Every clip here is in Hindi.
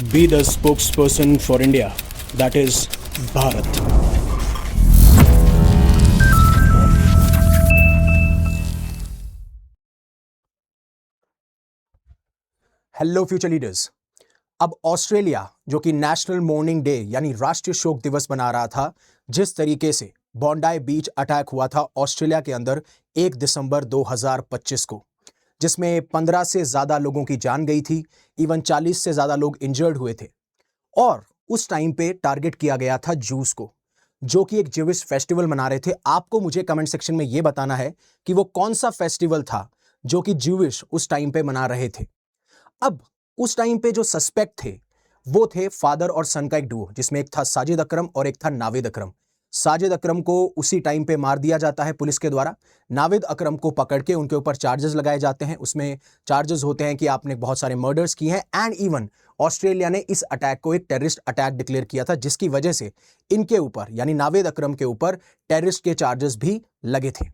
be the spokesperson for India, that is Bharat. Hello future leaders. अब ऑस्ट्रेलिया जो कि नेशनल मॉर्निंग डे यानी राष्ट्रीय शोक दिवस मना रहा था, जिस तरीके से बॉन्डाई बीच अटैक हुआ था ऑस्ट्रेलिया के अंदर 1 दिसंबर 2025 को, जिसमें 15 से ज्यादा लोगों की जान गई थी, इवन 40 से ज्यादा लोग इंजर्ड हुए थे। और उस टाइम पे टारगेट किया गया था जूस को, जो कि एक ज्यूइश फेस्टिवल मना रहे थे। आपको मुझे कमेंट सेक्शन में यह बताना है कि वो कौन सा फेस्टिवल था जो कि ज्यूइश उस टाइम पे मना रहे थे। अब उस टाइम पे जो सस्पेक्ट थे वो थे फादर और सन का एक डुओ, जिसमें एक था साजिद अकरम और एक था नाविद अकरम। साजिद अकरम को उसी टाइम पे मार दिया जाता है पुलिस के द्वारा। नाविद अकरम को पकड़ के उनके ऊपर चार्जेस लगाए जाते हैं। उसमें चार्जेस होते हैं कि आपने बहुत सारे मर्डर्स किए हैं, एंड इवन ऑस्ट्रेलिया ने इस अटैक को एक टेररिस्ट अटैक डिक्लेयर किया था, जिसकी वजह से इनके ऊपर यानी नाविद अकरम के ऊपर टेररिस्ट के चार्जेस भी लगे थे।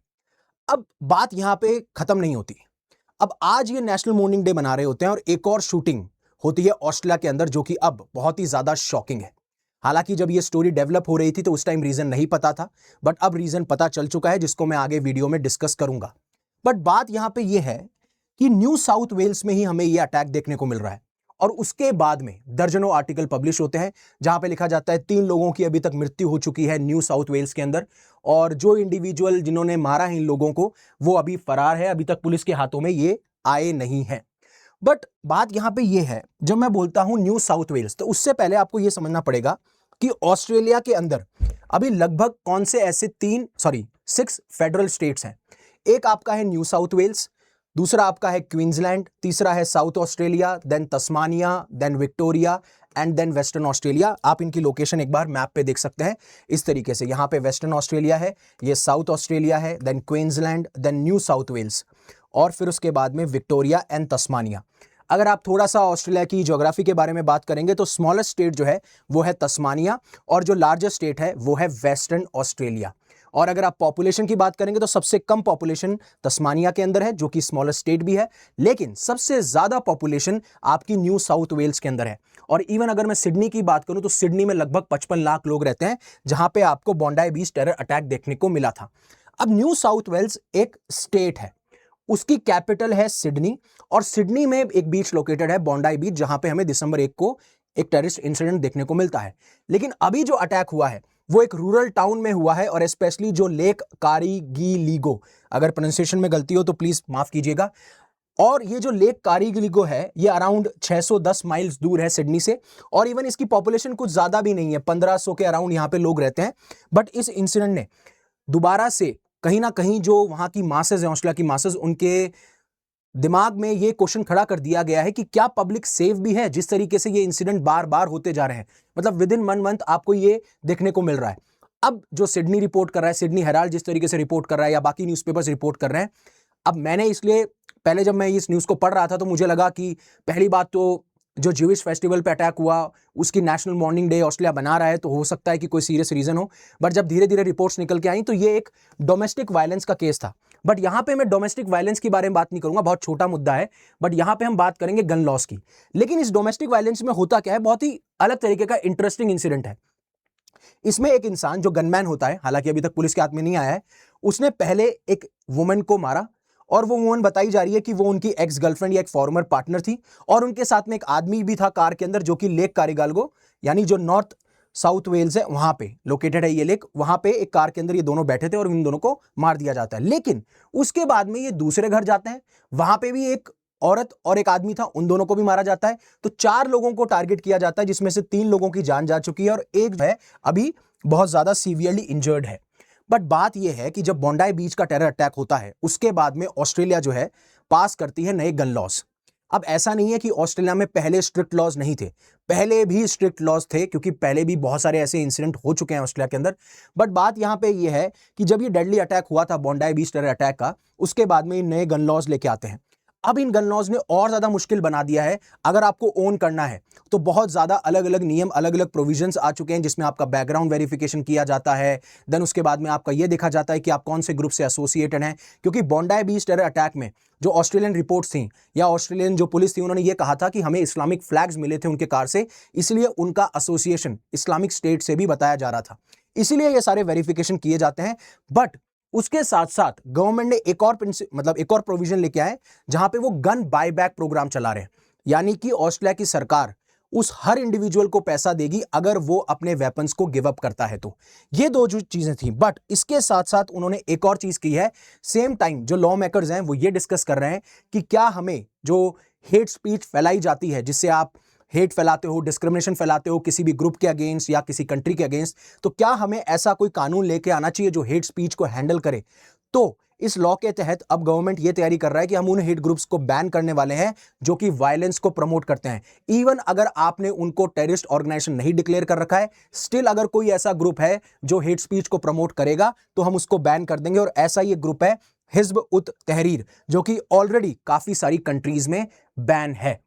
अब बात यहां पे खत्म नहीं होती। अब आज ये नेशनल मॉर्निंग डे मना रहे होते हैं और एक और शूटिंग होती है ऑस्ट्रेलिया के अंदर, जो कि अब बहुत ही ज्यादा शॉकिंग है। हालांकि जब ये स्टोरी डेवलप हो रही थी तो उस टाइम रीजन नहीं पता था, बट अब रीजन पता चल चुका है, जिसको मैं आगे वीडियो में डिस्कस करूंगा। बट बात यहां पे ये है कि न्यू साउथ वेल्स में ही हमें यह अटैक देखने को मिल रहा है, और उसके बाद में दर्जनों आर्टिकल पब्लिश होते हैं जहां पे लिखा जाता है 3 लोगों की अभी तक मृत्यु हो चुकी है न्यू साउथ वेल्स के अंदर, और जो इंडिविजुअल जिन्होंने मारा है इन लोगों को वो अभी फरार है, अभी तक पुलिस के हाथों में ये आए नहीं हैं। बट बात यहां पे ये है, जब मैं बोलता हूं न्यू साउथ वेल्स, तो उससे पहले आपको यह समझना पड़ेगा कि ऑस्ट्रेलिया के अंदर अभी लगभग कौन से ऐसे 6 फेडरल स्टेट्स हैं। एक आपका है न्यू साउथ वेल्स, दूसरा आपका है क्वींसलैंड, तीसरा है South Australia, then Tasmania, then Victoria and then Western Australia. आप इनकी लोकेशन एक बार मैप पे देख सकते हैं इस तरीके से। यहां पे वेस्टर्न ऑस्ट्रेलिया है, ये साउथ ऑस्ट्रेलिया है, then Queensland, then New South Wales, और फिर उसके बाद में विक्टोरिया एंड तस्मानिया। अगर आप थोड़ा सा ऑस्ट्रेलिया की ज्योग्राफी के बारे में बात करेंगे तो स्मॉलेस्ट स्टेट जो है वो है तस्मानिया, और जो लार्जेस्ट स्टेट है वो है वेस्टर्न ऑस्ट्रेलिया। और अगर आप पॉपुलेशन की बात करेंगे तो सबसे कम पॉपुलेशन तस्मानिया के अंदर है, जो कि स्मॉलेस्ट स्टेट भी है, लेकिन सबसे ज्यादा पॉपुलेशन आपकी न्यू साउथ वेल्स के अंदर है। और इवन अगर मैं सिडनी की बात करूं तो सिडनी में लगभग 55 लाख लोग रहते हैं, जहां पे आपको बॉन्डाई बीच टेरर अटैक देखने को मिला था। अब न्यू साउथ वेल्स एक स्टेट है, उसकी कैपिटल है सिडनी, और सिडनी में एक बीच लोकेटेड है बॉन्डाई बीच, जहां पे हमें दिसंबर 1 को एक टेररिस्ट इंसिडेंट देखने को मिलता है। लेकिन अभी जो अटैक हुआ है वो एक रूरल टाउन में हुआ है, और स्पेशली जो लेक कारीगीलीगो, अगर प्रोनाउंसिएशन में गलती हो तो प्लीज माफ कीजिएगा, और ये जो लेक कारीगीलीगो है ये अराउंड 610 माइल्स दूर है सिडनी से, और इवन इसकी पॉपुलेशन कुछ ज्यादा भी नहीं है, 1500 के अराउंड यहां पे लोग रहते हैं। बट इस इंसिडेंट ने दोबारा से कहीं ना कहीं जो वहां की मासेज है, ऑस्ट्रेलिया की मासेज, उनके दिमाग में ये क्वेश्चन खड़ा कर दिया गया है कि क्या पब्लिक सेफ भी है, जिस तरीके से ये इंसिडेंट बार बार होते जा रहे हैं। मतलब विद इन 1 मंथ आपको ये देखने को मिल रहा है। अब जो सिडनी रिपोर्ट कर रहा है, सिडनी हेराल्ड जिस तरीके से रिपोर्ट कर रहा है, या बाकी न्यूज़पेपर्स रिपोर्ट कर रहे हैं, अब मैंने इसलिए पहले जब मैं इस न्यूज़ को पढ़ रहा था तो मुझे लगा कि पहली बात तो जो ज्यूइश फेस्टिवल पे अटैक हुआ उसकी नेशनल मॉर्निंग डे ऑस्ट्रेलिया बना रहा है, तो हो सकता है कि कोई सीरियस रीजन हो। बट जब धीरे धीरे रिपोर्ट्स निकल के आई तो ये एक डोमेस्टिक वायलेंस का केस था। बट यहां पे मैं डोमेस्टिक वायलेंस के बारे में बात नहीं करूंगा, बहुत छोटा मुद्दा है, बट यहां पे हम बात करेंगे गन लॉस की। लेकिन इस डोमेस्टिक वायलेंस में होता क्या है, बहुत ही अलग तरीके का इंटरेस्टिंग इंसिडेंट है। इसमें एक इंसान जो गनमैन होता है, हालांकि अभी तक पुलिस के हाथ में नहीं आया है, उसने पहले एक वुमन को मारा, और वो वुमन बताई जा रही है कि वो उनकी एक्स गर्लफ्रेंड या एक फॉर्मर पार्टनर थी, और उनके साथ में एक आदमी भी था कार के अंदर, जो कि लेक कारीगालगो यानी जो नॉर्थ साउथ वेल्स है वहां पे लोकेटेड है ये लेक, वहां पे एक कार के अंदर ये दोनों बैठे थे और इन दोनों को मार दिया जाता है। लेकिन उसके बाद में ये दूसरे घर जाते हैं, वहां पे भी एक औरत और एक आदमी था, उन दोनों को भी मारा जाता है। तो 4 लोगों को टारगेट किया जाता है, जिसमें से 3 लोगों की जान जा चुकी है और एक है अभी बहुत ज्यादा सीवियरली इंजर्ड है। बट बात यह है कि जब बॉन्डाई बीच का टेरर अटैक होता है उसके बाद में ऑस्ट्रेलिया जो है पास करती है नए गन लॉज। अब ऐसा नहीं है कि ऑस्ट्रेलिया में पहले स्ट्रिक्ट लॉज नहीं थे, पहले भी स्ट्रिक्ट लॉज थे, क्योंकि पहले भी बहुत सारे ऐसे इंसिडेंट हो चुके हैं ऑस्ट्रेलिया के अंदर। बट बात यहां पे यह है कि जब ये डेडली अटैक हुआ था बॉन्डाई बीच टेरर अटैक का, उसके बाद में नए गन लॉज लेके आते हैं। अब इन गन लॉज ने और ज्यादा मुश्किल बना दिया है। अगर आपको ओन करना है तो बहुत ज्यादा अलग अलग नियम, अलग अलग प्रोविजंस आ चुके हैं, जिसमें आपका बैकग्राउंड वेरिफिकेशन किया जाता है। देन उसके बाद में आपका यह देखा जाता है कि आप कौन से ग्रुप से एसोसिएटेड हैं, क्योंकि बॉन्डाई बीच टेरर अटैक में जो ऑस्ट्रेलियन रिपोर्ट्स थी या ऑस्ट्रेलियन जो पुलिस थी, उन्होंने ये कहा था कि हमें इस्लामिक फ्लैग्स मिले थे उनके कार से, इसलिए उनका एसोसिएशन इस्लामिक स्टेट से भी बताया जा रहा था, इसीलिए ये सारे वेरिफिकेशन किए जाते हैं। बट उसके साथ साथ गवर्नमेंट ने एक और प्रोविजन लेके आए जहां पे वो गन बायबैक प्रोग्राम चला रहे हैं, यानी कि ऑस्ट्रेलिया की सरकार उस हर इंडिविजुअल को पैसा देगी अगर वो अपने वेपन्स को गिव अप करता है। तो ये दो जो चीजें थी, बट इसके साथ साथ उन्होंने एक और चीज की है। सेम टाइम जो लॉ मेकर्स हैं वो ये डिस्कस कर रहे हैं कि क्या हमें जो हेट स्पीच फैलाई जाती है, जिससे आप हेट फैलाते हो, डिस्क्रिमिनेशन फैलाते हो किसी भी ग्रुप के अगेंस्ट या किसी कंट्री के अगेंस्ट, तो क्या हमें ऐसा कोई कानून लेके आना चाहिए जो हेट स्पीच को हैंडल करे। तो इस लॉ के तहत अब गवर्नमेंट ये तैयारी कर रहा है कि हम उन हेट ग्रुप्स को बैन करने वाले हैं जो कि वायलेंस को प्रमोट करते हैं। इवन अगर आपने उनको टेररिस्ट ऑर्गेनाइजेशन नहीं डिक्लेयर कर रखा है, स्टिल अगर कोई ऐसा ग्रुप है जो हेट स्पीच को प्रमोट करेगा तो हम उसको बैन कर देंगे। और ऐसा ये ग्रुप है हिज़्ब उत तहरीर, जो कि ऑलरेडी काफी सारी कंट्रीज में बैन है।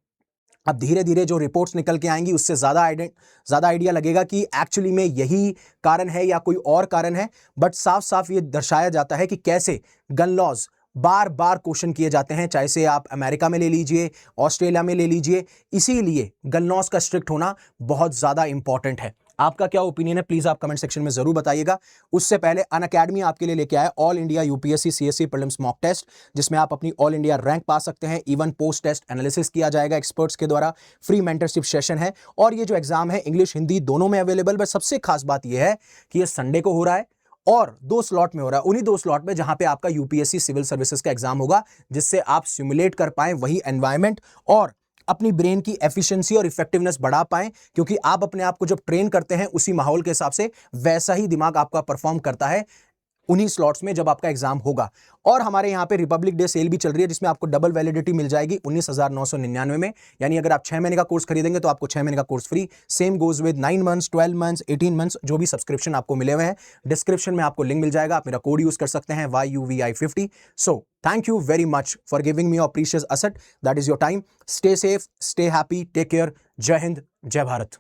अब धीरे धीरे जो रिपोर्ट्स निकल के आएंगी उससे ज्यादा आइडिया लगेगा कि एक्चुअली में यही कारण है या कोई और कारण है। बट साफ साफ ये दर्शाया जाता है कि कैसे गन लॉज बार बार क्वेश्चन किए जाते हैं, चाहे से आप अमेरिका में ले लीजिए, ऑस्ट्रेलिया में ले लीजिए। इसीलिए गन लॉज का स्ट्रिक्ट होना बहुत ज्यादा इंपॉर्टेंट है। आपका क्या ओपिनियन है, प्लीज आप कमेंट सेक्शन में जरूर बताइएगा। उससे पहले अनअकैडमी आपके लिए लेके आया all India UPSC CSC prelims mock test, जिसमें आप अपनी ऑल इंडिया रैंक पा सकते हैं। इवन पोस्ट टेस्ट एनालिसिस किया जाएगा एक्सपर्ट्स के द्वारा, फ्री मेंटरशिप सेशन है, और ये जो एग्जाम है इंग्लिश हिंदी दोनों में अवेलेबल। बट सबसे खास बात यह है कि ये संडे को हो रहा है और 2 स्लॉट में हो रहा है, उन्हीं 2 स्लॉट में जहां पे आपका यूपीएससी सिविल सर्विसेज का एग्जाम होगा, जिससे आप सिमुलेट कर पाए वही एनवायरमेंट और अपनी ब्रेन की एफिशिएंसी और इफेक्टिवनेस बढ़ा पाएं। क्योंकि आप अपने आप को जब ट्रेन करते हैं उसी माहौल के हिसाब से वैसा ही दिमाग आपका परफॉर्म करता है उन्हीं स्लॉट्स में जब आपका एग्जाम होगा। और हमारे यहाँ पे रिपब्लिक डे सेल भी चल रही है, जिसमें आपको डबल वैलिडिटी मिल जाएगी 19,999 में। यानी अगर आप 6 महीने का कोर्स खरीदेंगे तो आपको 6 महीने का course free. Same goes with 9 months, 12 months, 18 months, जो भी सब्सक्रिप्शन आपको मिले हुए हैं। डिस्क्रिप्शन में आपको लिंक मिल जाएगा, आप मेरा कोड यूज कर सकते हैं YUVI50। So thank you very much for giving me your precious asset, that is your time. Stay safe, stay happy, take care. जय हिंद, जय भारत।